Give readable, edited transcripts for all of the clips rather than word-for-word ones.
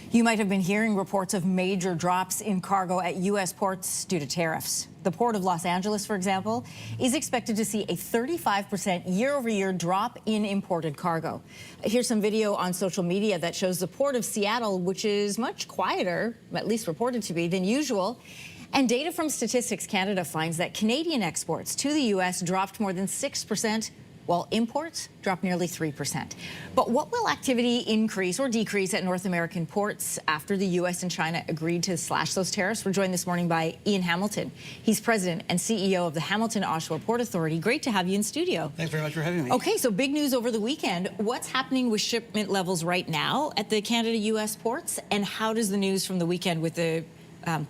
You might have been hearing reports of major drops in cargo at U.S. ports due to tariffs. The Port of Los Angeles, for example, is expected to see a 35% year-over-year drop in imported cargo. Here's some video on social media that shows the Port of Seattle, which is much quieter, at least reported to be, than usual. And data from Statistics Canada finds that Canadian exports to the U.S. dropped more than 6%, while imports dropped nearly 3%. But what will activity increase or decrease at North American ports after the U.S. and China agreed to slash those tariffs? We're joined this morning by Ian Hamilton. He's president and CEO of the Hamilton-Oshawa Port Authority. Great to have you in studio. Thanks very much for having me. Okay, so big news over the weekend. What's happening with shipment levels right now at the Canada-U.S. ports, and how does the news from the weekend with the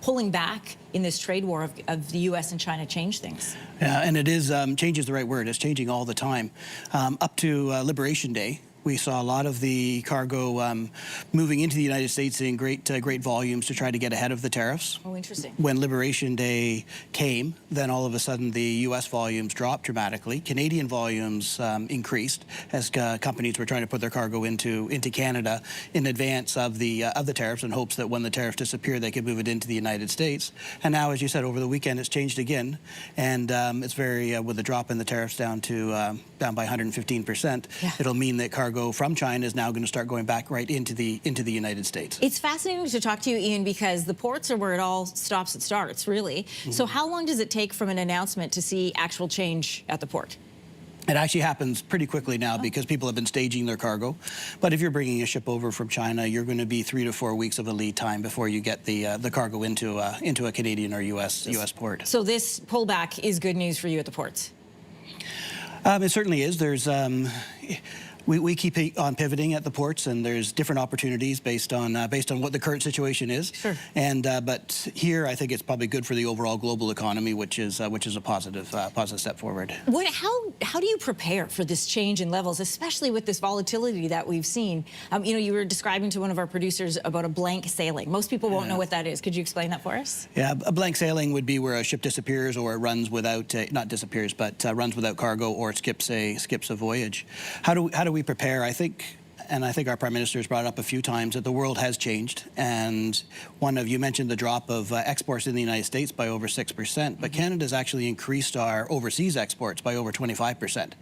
pulling back in this trade war of the U.S. and China change things? Yeah, and it is, change is the right word. It's changing all the time. Up to Liberation Day, we saw a lot of the cargo moving into the United States in great volumes to try to get ahead of the tariffs. Oh, interesting. When Liberation Day came, then all of a sudden the U.S. volumes dropped dramatically. Canadian volumes increased as companies were trying to put their cargo into Canada in advance of the tariffs, in hopes that when the tariffs disappear, they could move it into the United States. And now, as you said, over the weekend, it's changed again, and it's very with the drop in the tariffs down by 115%. Yeah. It'll mean that cargo from China is now going to start going back right into the United States. It's fascinating to talk to you, Ian, because the ports are where it all stops and starts, really. Mm-hmm. So how long does it take from an announcement to see actual change at the port? It actually happens pretty quickly now because people have been staging their cargo. But if you're bringing a ship over from China, you're going to be 3 to 4 weeks of a lead time before you get the cargo into a Canadian or U.S. port. So this pullback is good news for you at the ports? It certainly is. There's we keep on pivoting at the ports, and there's different opportunities based on what the current situation is. Sure. And but here, I think it's probably good for the overall global economy, which is a positive step forward. How do you prepare for this change in levels, especially with this volatility that we've seen? You know, you were describing to one of our producers about a blank sailing. Most people won't know what that is. Could you explain that for us? Yeah, a blank sailing would be where a ship disappears, or it runs without not disappears, but runs without cargo, or it skips a voyage. How do we prepare? I think our Prime Minister has brought it up a few times, that the world has changed. And you mentioned the drop of exports in the United States by over 6%, but Canada's actually increased our overseas exports by over 25%,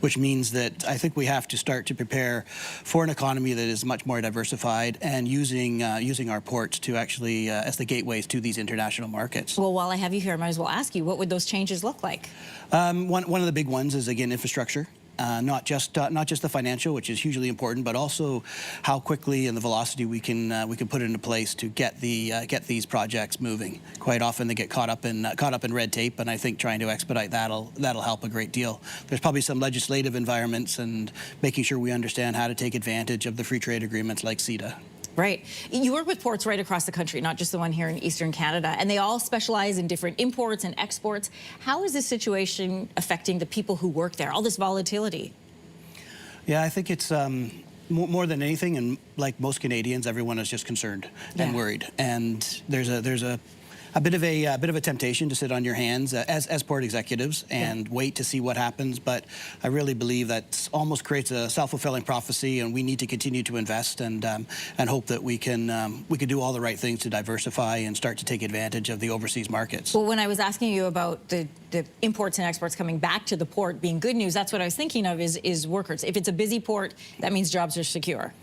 which means that I think we have to start to prepare for an economy that is much more diversified, and using our ports to actually as the gateways to these international markets. Well, while I have you here, I might as well ask you, what would those changes look like? One of the big ones is, again, infrastructure. Not just the financial, which is hugely important, but also how quickly and the velocity we can put into place to get these projects moving. Quite often they get caught up in red tape, and I think trying to expedite that'll help a great deal. There's probably some legislative environments, and making sure we understand how to take advantage of the free trade agreements like CETA. Right. You work with ports right across the country, not just the one here in Eastern Canada, and they all specialize in different imports and exports. How is this situation affecting the people who work there, all this volatility? Yeah, I think it's more than anything, and like most Canadians, everyone is just concerned and worried. And there's a bit of a temptation to sit on your hands as port executives and wait to see what happens. But I really believe that almost creates a self-fulfilling prophecy, and we need to continue to invest and hope that we can do all the right things to diversify and start to take advantage of the overseas markets. Well, when I was asking you about the imports and exports coming back to the port being good news, that's what I was thinking of is workers. If it's a busy port, that means jobs are secure.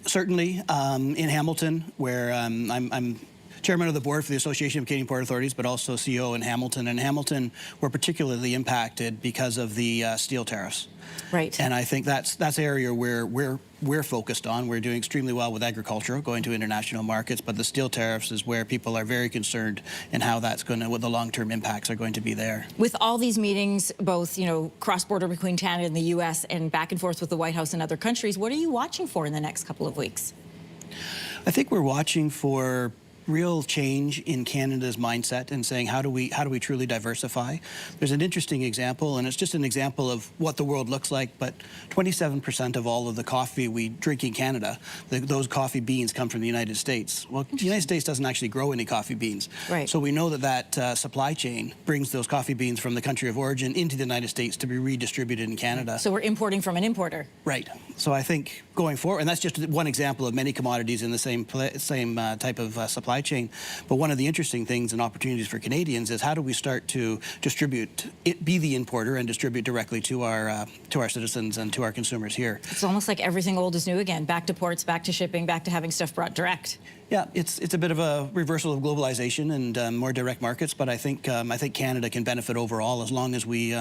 Certainly, in Hamilton, where I'm chairman of the board for the Association of Canadian Port Authorities, but also CEO in Hamilton. And Hamilton were particularly impacted because of the steel tariffs. Right. And I think that's an area where we're focused on. We're doing extremely well with agriculture, going to international markets, but the steel tariffs is where people are very concerned, and how that's going to, what the long-term impacts are going to be there. With all these meetings, both, you know, cross-border between Canada and the U.S. and back and forth with the White House and other countries, what are you watching for in the next couple of weeks? I think we're watching for real change in Canada's mindset, and saying, how do we truly diversify? There's an interesting example, and it's just an example of what the world looks like, but 27% of all of the coffee we drink in Canada, those coffee beans come from the United States. Well, the United States doesn't actually grow any coffee beans. Right. So we know that supply chain brings those coffee beans from the country of origin into the United States to be redistributed in Canada. So we're importing from an importer. Right. So I think going forward. And that's just one example of many commodities in the same type of supply chain. But one of the interesting things and opportunities for Canadians is how do we start to be the importer and distribute directly to our citizens and to our consumers here. It's almost like everything old is new again. Back to ports, back to shipping, back to having stuff brought direct. Yeah, it's a bit of a reversal of globalization and more direct markets, but I think Canada can benefit overall as long as we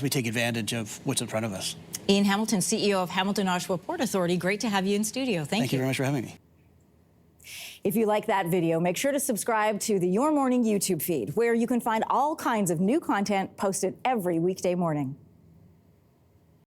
take advantage of what's in front of us. Ian Hamilton, CEO of Hamilton Oshawa Port Authority. Great to have you in studio. Thank you. Thank you very much for having me. If you like that video, make sure to subscribe to the Your Morning YouTube feed, where you can find all kinds of new content posted every weekday morning.